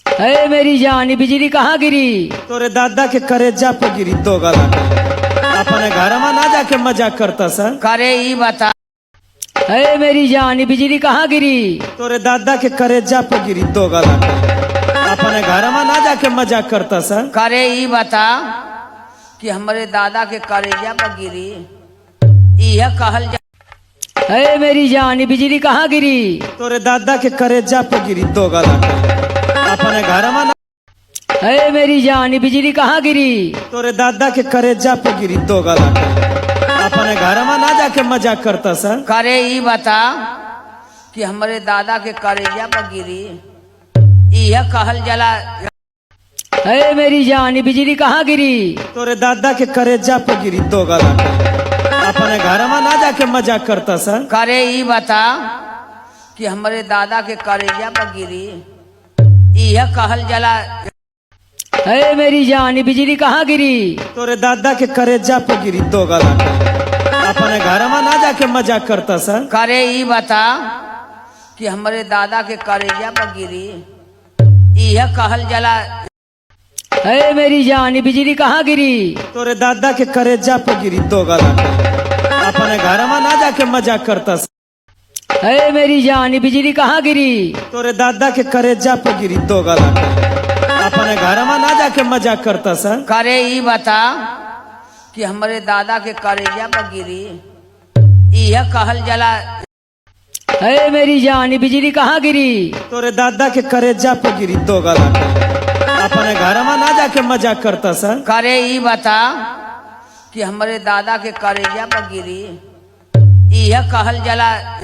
अरे मेरी जान बिजली कहाँ गिरी? तोरे दादा के करेजा पे गिरी दो गला। अपने घर में ना जाके मजाक करता सर। करे ही बता। अरे मेरी जान बिजली कहाँ गिरी? तोरे दादा के करेजा पे गिरी दो गला। अपने घर में ना जाके मजाक करता सर। करे ही बता कि हमारे दादा के करेजा पर गिरी, यह कहल जा। अरे मेरी जान बिजली कहाँ गिरी? तोरे दादा के करेजा पे गिरी दो गला। अपने घर में ना। अरे मेरी जान बिजली कहाँ गिरी? तोरे दादा के करेजा पे गिरी दो गला। अपने घर में ना जाके मजाक करता सर। करे ही बता कि हमारे दादा के करेजा पर गिरी, यह कहल जला। अरे मेरी जान बिजली कहाँ गिरी? तोरे दादा के करेजा पे गिरी दो गला। अपने घर में ना जाके मजाक करता सर। करे ही बता कि हमारे दादा के करेजा पर गिरी, यह कहल जला। अरे मेरी जान बिजली कहाँ गिरी? तोरे दादा के करेजा पे गिरी दो गला। अपने घर में ना जाके मजाक करता सर। करे ही बता कि हमारे दादा के करेजा पर गिरी, यह कहल जला। अरे मेरी जान बिजली कहाँ गिरी? तोरे दादा के करेजा पे गिरी दो गला। अपने घर में ना जाके मजाक करता सर। अरे मेरी जान बिजली कहाँ गिरी? तोरे दादा के करेजा पे गिरी दो गला। अपने घर में ना जाके मजाक करता सर। करे ही बता कि हमारे दादा के करेजा पर गिरी, यह कहल जला। अरे मेरी जान बिजली कहाँ गिरी? तोरे दादा के करेजा पे गिरी दो गला। अपने घर में ना जाके मजाक करता सर। करे ही बता कि हमारे दादा के करेजा पर गिरी, यह कहल जला।